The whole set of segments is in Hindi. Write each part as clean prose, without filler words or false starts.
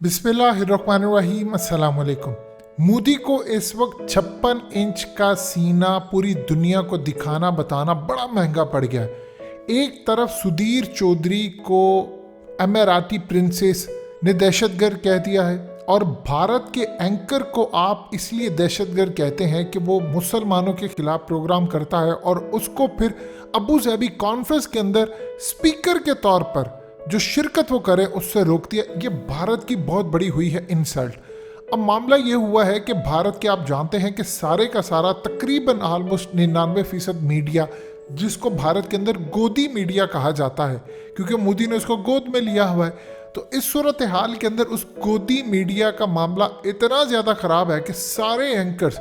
बिस्मिल्लाहिर्रहमानिर्रहीम, अस्सलाम वालेकुम। मोदी को इस वक्त 56 इंच का सीना पूरी दुनिया को दिखाना बताना बड़ा महंगा पड़ गया है। एक तरफ सुधीर चौधरी को अमेराती प्रिंसेस ने दहशतगर्द कह दिया है और भारत के एंकर को आप इसलिए दहशतगर्द कहते हैं कि वो मुसलमानों के खिलाफ प्रोग्राम करता है और उसको फिर अबू धाबी कॉन्फ्रेंस के अंदर स्पीकर के तौर पर जो शिरकत वो करे उससे रोक दिया। ये भारत की बहुत बड़ी हुई है इंसल्ट। अब मामला ये हुआ है कि भारत के आप जानते हैं कि सारे का सारा तकरीबन ऑलमोस्ट 99% मीडिया, जिसको भारत के अंदर गोदी मीडिया कहा जाता है क्योंकि मोदी ने उसको गोद में लिया हुआ है, तो इस सूरत हाल के अंदर उस गोदी मीडिया का मामला इतना ज़्यादा ख़राब है कि सारे एंकर्स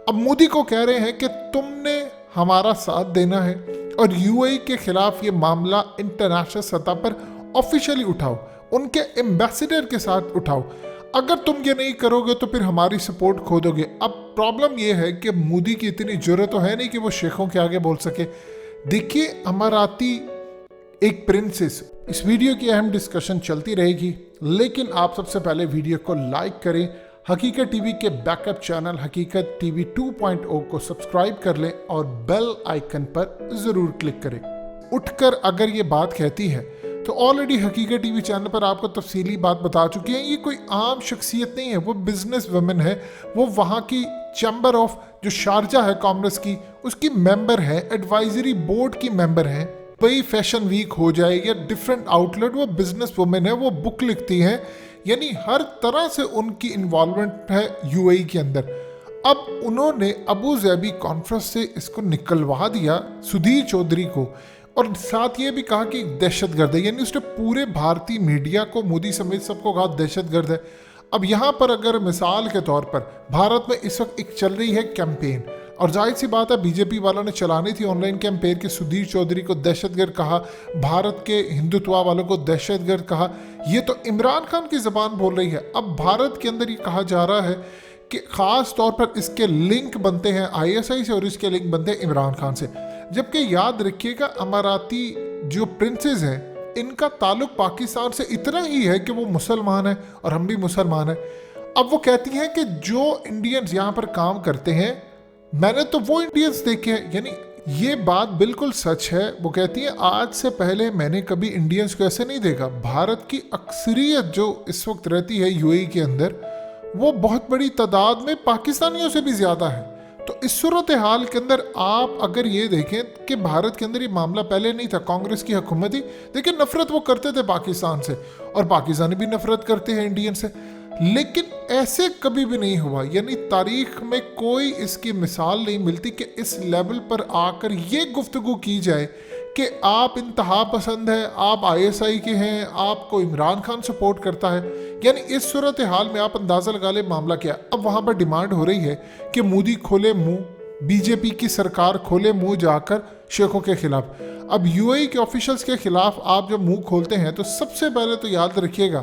अब मोदी को कह रहे हैं कि तुमने हमारा साथ देना है और यूएई के खिलाफ ये मामला इंटरनेशनल सतह पर ऑफिशियली उठाओ, उनके एम्बेसडर के साथ उठाओ। अगर तुम ये नहीं करोगे तो फिर हमारी सपोर्ट खो दोगे। अब प्रॉब्लम ये है कि मोदी की इतनी जरूरत तो है नहीं कि वो शेखों के आगे बोल सके। देखिए, अमाराती एक प्रिंसेस, इस वीडियो की अहम डिस्कशन चलती रहेगी, लेकिन आप सबसे पहले वीडियो को लाइक करें, हकीकत टीवी के बैकअप चैनल हकीकत टीवी 2.0 को सब्सक्राइब कर लें और बेल आइकन पर ज़रूर क्लिक करें। उठकर अगर ये बात कहती है तो ऑलरेडी हकीकत टीवी चैनल पर आपको तफसीली बात बता चुकी है। ये कोई आम शख्सियत नहीं है, वो बिजनेस वुमेन है, वो वहाँ की चैम्बर ऑफ जो शारजा है कॉमर्स की, उसकी मेंबर है, एडवाइजरी बोर्ड की मेंबर है। भाई फैशन वीक हो जाए या डिफरेंट आउटलेट, वो बिजनेस वुमेन है, वो बुक लिखती हैं, यानी हर तरह से उनकी इन्वॉल्वमेंट है यूएई के अंदर। अब उन्होंने अबू धाबी कॉन्फ्रेंस से इसको निकलवा दिया सुधीर चौधरी को, और साथ ये भी कहा कि दहशतगर्द है, यानी उसने पूरे भारतीय मीडिया को, मोदी समेत सबको कहा दहशतगर्द है। अब यहाँ पर अगर मिसाल के तौर पर भारत में इस वक्त एक चल रही है कैंपेन, और जाहिर सी बात है बीजेपी वालों ने चलानी थी ऑनलाइन कैंपेन कि सुधीर चौधरी को दहशतगर्द कहा, भारत के हिंदुत्व वालों को दहशतगर्द कहा। ये तो इमरान खान की ज़बान बोल रही है। अब भारत के अंदर ये कहा जा रहा है कि ख़ास तौर पर इसके लिंक बनते हैं आईएसआई से और इसके लिंक बनते हैं इमरान खान से। जबकि याद रखिएगा, अमाराती जो प्रिंसेस हैं, इनका ताल्लुक पाकिस्तान से इतना ही है कि वो मुसलमान है और हम भी मुसलमान हैं। अब वो कहती हैं कि जो इंडियंस यहाँ पर काम करते हैं, मैंने तो वो इंडियंस देखे हैं, यानी ये बात बिल्कुल सच है। वो कहती है आज से पहले मैंने कभी इंडियंस को ऐसे नहीं देखा। भारत की अक्सरियत जो इस वक्त रहती है यूएई के अंदर, वो बहुत बड़ी तादाद में पाकिस्तानियों से भी ज़्यादा है। तो इस सूरत हाल के अंदर आप अगर ये देखें कि भारत के अंदर ये मामला पहले नहीं था, कांग्रेस की हुकूमत ही, लेकिन नफरत वो करते थे पाकिस्तान से और पाकिस्तानी भी नफरत करते हैं इंडियन से, लेकिन ऐसे कभी भी नहीं हुआ। यानी तारीख में कोई इसकी मिसाल नहीं मिलती कि इस लेवल पर आकर ये गुफ्तगू की जाए कि आप इंतहा पसंद है, आप आईएसआई के हैं, आपको इमरान खान सपोर्ट करता है। यानी इस सूरत हाल में आप अंदाज़ा लगा ले मामला क्या। अब वहाँ पर डिमांड हो रही है कि मोदी खोले मुंह, बीजेपी की सरकार खोले मुंह जाकर शेखों के खिलाफ। अब यूएई के ऑफिशियल्स के खिलाफ आप जब मुंह खोलते हैं तो सबसे पहले तो याद रखिएगा,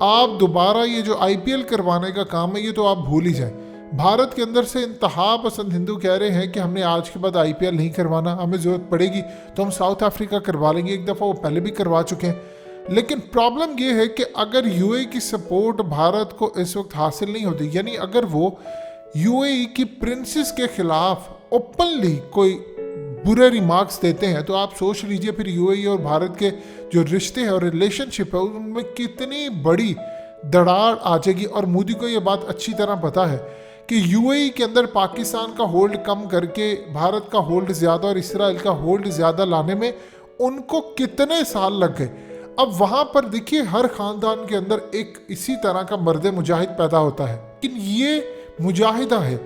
आप दोबारा ये जो आईपीएल करवाने का काम है ये तो आप भूल ही जाएं। भारत के अंदर से इंतहा पसंद हिंदू कह रहे हैं कि हमने आज के बाद आईपीएल नहीं करवाना, हमें ज़रूरत पड़ेगी तो हम साउथ अफ्रीका करवा लेंगे। एक दफ़ा वो पहले भी करवा चुके हैं। लेकिन प्रॉब्लम ये है कि अगर यूएई की सपोर्ट भारत को इस वक्त हासिल नहीं होती, यानी अगर वो यूएई की प्रिंसेस के खिलाफ ओपनली कोई बुरे रिमार्क्स देते हैं, तो आप सोच लीजिए फिर यूएई और भारत के जो रिश्ते हैं और रिलेशनशिप है उनमें कितनी बड़ी दरार आ जाएगी। और मोदी को ये बात अच्छी तरह पता है कि यूएई के अंदर पाकिस्तान का होल्ड कम करके भारत का होल्ड ज़्यादा और इसराइल का होल्ड ज़्यादा लाने में उनको कितने साल लग गए। अब वहाँ पर देखिए, हर ख़ानदान के अंदर एक इसी तरह का मर्द मुजाहिद पैदा होता है, लेकिन ये मुजाहिदा है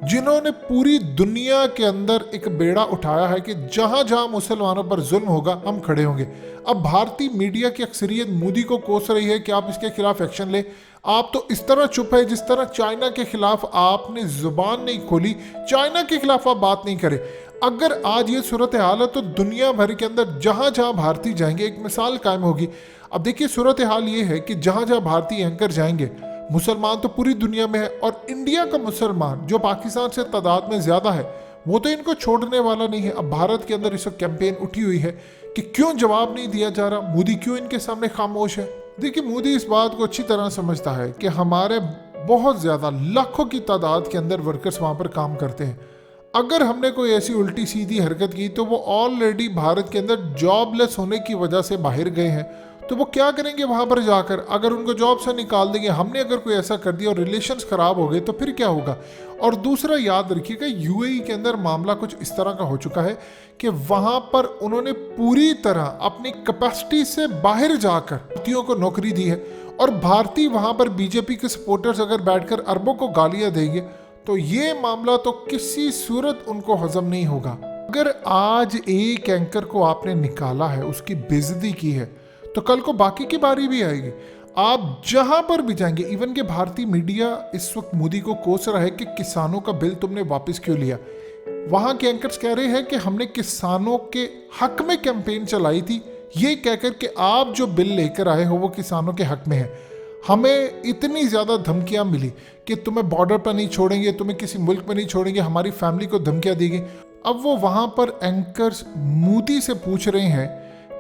जिन्होंने पूरी दुनिया के अंदर एक बेड़ा उठाया है कि जहाँ जहाँ मुसलमानों पर जुल्म होगा हम खड़े होंगे। अब भारतीय मीडिया की अक्सरियत मोदी को कोस रही है कि आप इसके खिलाफ एक्शन ले। आप तो इस तरह चुप है जिस तरह चाइना के खिलाफ आपने जुबान नहीं खोली, चाइना के खिलाफ आप बात नहीं करें। अगर आज ये सूरत हाल है तो दुनिया भर के अंदर जहाँ जहाँ भारतीय जाएंगे एक मिसाल कायम होगी। अब देखिए, सूरत हाल ये है कि जहाँ जहाँ भारतीय एंकर जाएंगे, मुसलमान तो पूरी दुनिया में है और इंडिया का मुसलमान जो पाकिस्तान से तादाद में ज़्यादा है वो तो इनको छोड़ने वाला नहीं है। अब भारत के अंदर इस वक्त कैंपेन उठी हुई है कि क्यों जवाब नहीं दिया जा रहा, मोदी क्यों इनके सामने खामोश है। देखिए, मोदी इस बात को अच्छी तरह समझता है कि हमारे बहुत ज़्यादा लाखों की तादाद के अंदर वर्कर्स वहाँ पर काम करते हैं। अगर हमने कोई ऐसी उल्टी सीधी हरकत की तो वो ऑलरेडी भारत के अंदर जॉबलेस होने की वजह से बाहर गए हैं, तो वो क्या करेंगे वहाँ पर जाकर? अगर उनको जॉब से निकाल देंगे, हमने अगर कोई ऐसा कर दिया और रिलेशंस ख़राब हो गए तो फिर क्या होगा? और दूसरा याद रखिएगा, यूएई के अंदर मामला कुछ इस तरह का हो चुका है कि वहाँ पर उन्होंने पूरी तरह अपनी कैपेसिटी से बाहर जाकर भारतीयों को नौकरी दी है, और भारतीय वहाँ पर बीजेपी के सपोर्टर्स अगर बैठकर अरबों को गालियाँ देंगे तो ये मामला तो किसी सूरत उनको हजम नहीं होगा। अगर आज एक एंकर को आपने निकाला है, उसकी बेइज्जती की है, तो कल को बाकी की बारी भी आएगी। आप जहां पर भी जाएंगे, इवन के भारतीय मीडिया इस वक्त मोदी को कोस रहा है कि किसानों का बिल तुमने वापस क्यों लिया। वहां के एंकर्स कह रहे हैं कि हमने किसानों के हक में कैंपेन चलाई थी, ये कहकर कि आप जो बिल लेकर आए हो वो किसानों के हक में है। हमें इतनी ज़्यादा धमकियां मिली कि तुम्हें बॉर्डर पर नहीं छोड़ेंगे, तुम्हें किसी मुल्क में नहीं छोड़ेंगे, हमारी फैमिली को धमकियां दी गई। अब वो वहां पर एंकर्स मोदी से पूछ रहे हैं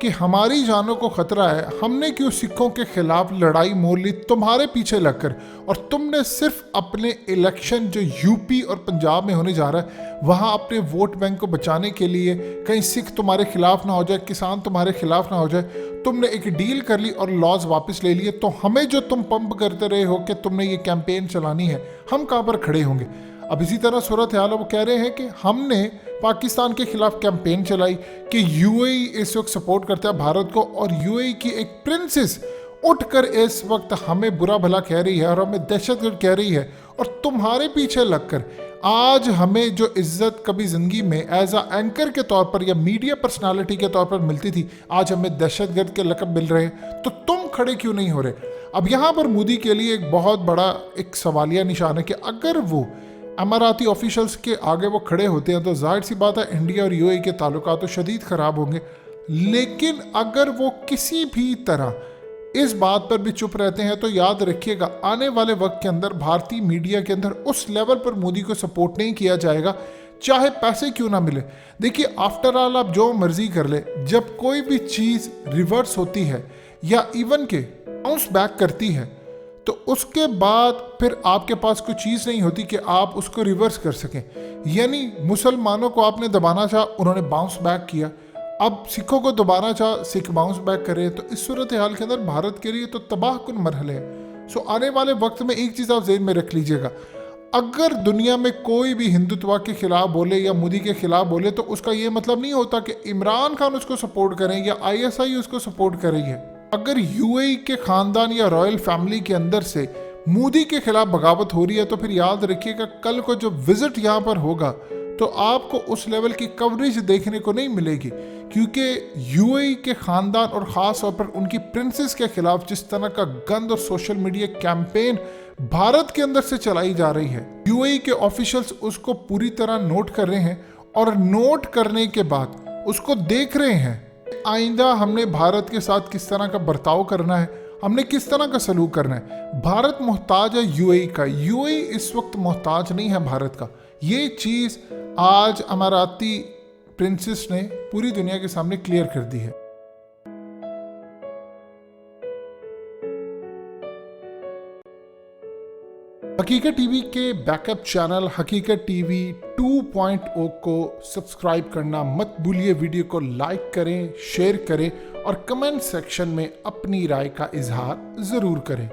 कि हमारी जानों को खतरा है, हमने क्यों सिखों के खिलाफ लड़ाई मोल ली तुम्हारे पीछे लगकर, और तुमने सिर्फ अपने इलेक्शन जो यूपी और पंजाब में होने जा रहा है वहाँ अपने वोट बैंक को बचाने के लिए, कहीं सिख तुम्हारे खिलाफ ना हो जाए, किसान तुम्हारे खिलाफ ना हो जाए, तुमने एक डील कर ली और लॉज वापस ले लिए। तो हमें जो तुम पंप करते रहे हो कि तुमने ये कैंपेन चलानी है, हम कहाँ पर खड़े होंगे? अब इसी तरह सूरत हाल है, वो कह रहे हैं कि हमने पाकिस्तान के खिलाफ कैंपेन चलाई कि यूएई इस वक्त सपोर्ट करता है भारत को, और यूएई की एक प्रिंसेस उठकर इस वक्त हमें बुरा भला कह रही है और हमें दहशतगर्द कह रही है, और तुम्हारे पीछे लगकर आज हमें जो इज्जत कभी जिंदगी में एज अ एंकर के तौर पर या मीडिया पर्सनालिटी के तौर पर मिलती थी, आज हमें दहशतगर्द के लक़ब मिल रहे हैं, तो तुम खड़े क्यों नहीं हो रहे? अब यहाँ पर मोदी के लिए एक बहुत बड़ा एक सवालिया निशान है कि अगर वो अमाराती ऑफिशियल्स के आगे वो खड़े होते हैं तो जाहिर सी बात है इंडिया और यूएई के ताल्लुकात तो शदीद ख़राब होंगे। लेकिन अगर वो किसी भी तरह इस बात पर भी चुप रहते हैं तो याद रखिएगा, आने वाले वक्त के अंदर भारतीय मीडिया के अंदर उस लेवल पर मोदी को सपोर्ट नहीं किया जाएगा, चाहे पैसे क्यों ना मिले। देखिए, आफ्टर ऑल आप जो मर्जी कर ले, जब कोई भी चीज़ रिवर्स होती है या इवन के बाउंस बैक करती है तो उसके बाद फिर आपके पास कोई चीज़ नहीं होती कि आप उसको रिवर्स कर सकें। यानी मुसलमानों को आपने दबाना चाहा, उन्होंने बाउंस बैक किया, अब सिखों को दबाना चाहा, सिख बाउंस बैक करे। तो इस सूरत हाल के अंदर भारत के लिए तो तबाहकुन मरहले हैं। सो आने वाले वक्त में एक चीज़ आप ज़हन में रख लीजिएगा, अगर दुनिया में कोई भी हिंदुत्व के खिलाफ बोले या मोदी के खिलाफ बोले तो उसका ये मतलब नहीं होता कि इमरान खान उसको सपोर्ट करें या आईएसआई उसको सपोर्ट कर रही है। अगर यूएई के खानदान या रॉयल फैमिली के अंदर से मोदी के खिलाफ बगावत हो रही है तो फिर याद रखिएगा, कल को जब विजिट यहाँ पर होगा तो आपको उस लेवल की कवरेज देखने को नहीं मिलेगी, क्योंकि यूएई के खानदान और ख़ास तौर पर उनकी प्रिंसेस के खिलाफ जिस तरह का गंद और सोशल मीडिया कैंपेन भारत के अंदर से चलाई जा रही है, यूएई के ऑफिशियल्स उसको पूरी तरह नोट कर रहे हैं, और नोट करने के बाद उसको देख रहे हैं आइंदा हमने भारत के साथ किस तरह का बर्ताव करना है, हमने किस तरह का सलूक करना है। भारत मोहताज है यूएई का, यूएई इस वक्त मोहताज नहीं है भारत का। ये चीज़ आज अमाराती प्रिंसेस ने पूरी दुनिया के सामने क्लियर कर दी है। हकीकत टीवी के बैकअप चैनल हकीकत टीवी 2.0 को सब्सक्राइब करना मत भूलिए। वीडियो को लाइक करें, शेयर करें और कमेंट सेक्शन में अपनी राय का इजहार ज़रूर करें।